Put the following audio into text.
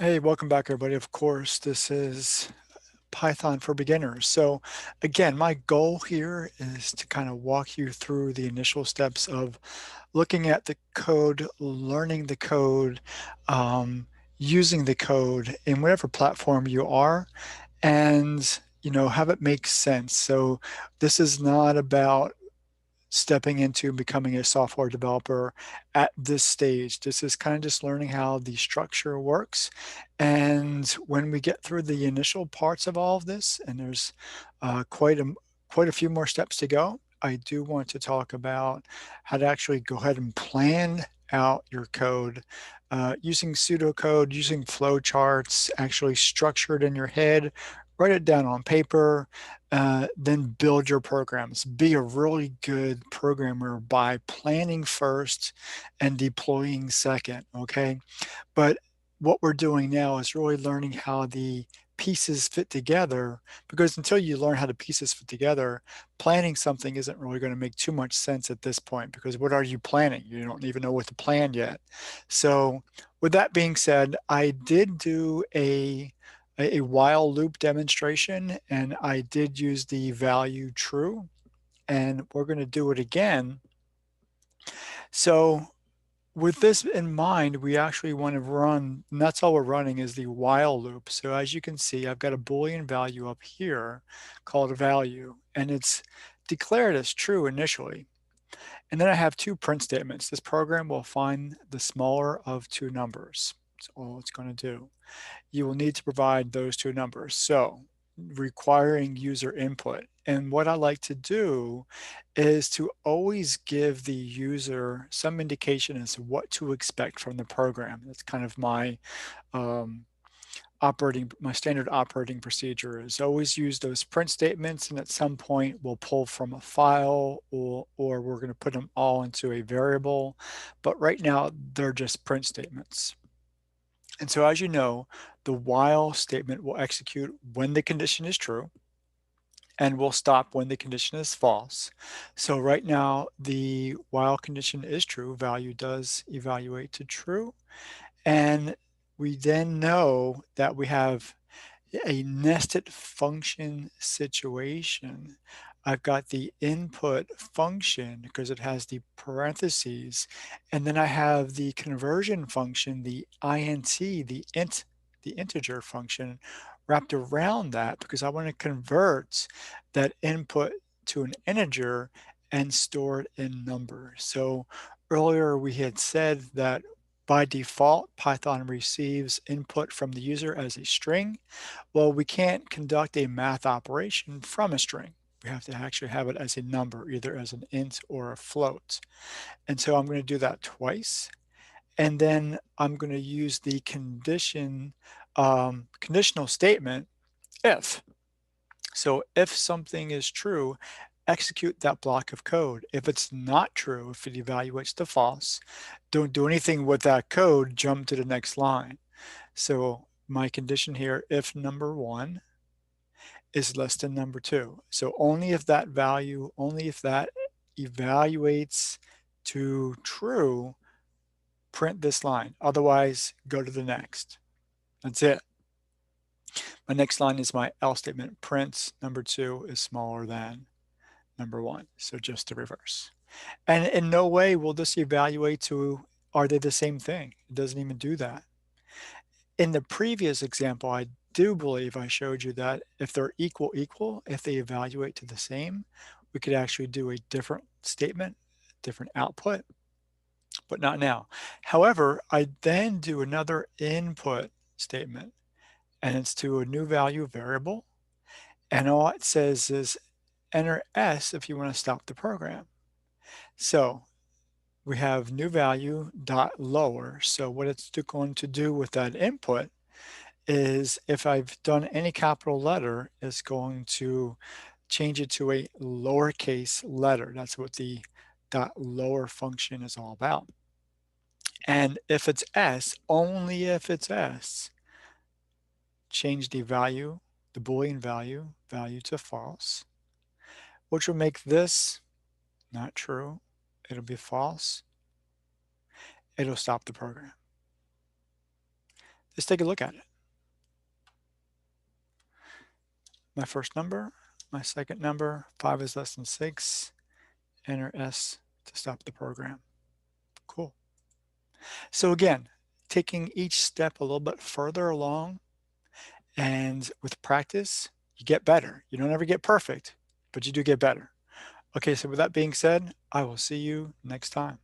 Hey, welcome back everybody. Of course, this is Python for beginners. So again, my goal here is to kind of walk you through the initial steps of looking at the code, learning the code, using the code in whatever platform you are, and have it make sense. So this is not about stepping into becoming a software developer at this stage. This is kind of just learning how the structure works. And when we get through the initial parts of all of this, and there's quite a few more steps to go, I do want to talk about how to actually go ahead and plan out your code using pseudocode, using flowcharts, actually structure it in your head, write it down on paper, then build your programs. Be a really good programmer by planning first and deploying second, okay? But what we're doing now is really learning how the pieces fit together, because until you learn how the pieces fit together, planning something isn't really going to make too much sense at this point, because what are you planning? You don't even know what to plan yet. So with that being said, I did do a while loop demonstration, and I did use the value true, and we're going to do it again. So with this in mind, we actually want to run, and that's all we're running is the while loop. So as you can see, I've got a Boolean value up here called a value, and it's declared as true initially. And then I have two print statements. This program will find the smaller of two numbers. That's all it's going to do. You will need to provide those two numbers. So requiring user input. And what I like to do is to always give the user some indication as to what to expect from the program. That's kind of um, my standard operating procedure is always use those print statements, and at some point we'll pull from a file, or we're going to put them all into a variable. But right now they're just print statements. And so as you know, the while statement will execute when the condition is true and will stop when the condition is false. So right now, the while condition is true, value does evaluate to true. And we then know that we have a nested function situation. I've got the input function because it has the parentheses, and then I have the conversion function, the int, the integer function wrapped around that because I want to convert that input to an integer and store it in numbers. So earlier we had said that by default, Python receives input from the user as a string. Well, we can't conduct a math operation from a string. We have to actually have it as a number, either as an int or a float. And so I'm going to do that twice. And then I'm going to use the conditional statement if. So if something is true, execute that block of code. If it's not true, if it evaluates to false, don't do anything with that code, jump to the next line. So my condition here, if number one is less than number two. So only if that value, only if that evaluates to true, print this line. Otherwise, go to the next. That's it. My next line is my else statement. Print number two is smaller than number one. So just the reverse. And in no way will this evaluate to, are they the same thing? It doesn't even do that. In the previous example, I do believe I showed you that if they're equal, if they evaluate to the same, we could actually do a different statement, different output, but not now. However, I then do another input statement, and it's to a new value variable, and all it says is enter S if you want to stop the program. So we have new value dot lower. So what it's going to do with that input is if I've done any capital letter, it's going to change it to a lowercase letter. That's what the dot lower function is all about. And if it's S, only if it's S, change the value, the Boolean value to false, which will make this not true. It'll be false. It'll stop the program. Let's take a look at it. My first number, my second number, 5 is less than 6, enter S to stop the program. Cool. So again, taking each step a little bit further along, and with practice, you get better. You don't ever get perfect, but you do get better. Okay, so with that being said, I will see you next time.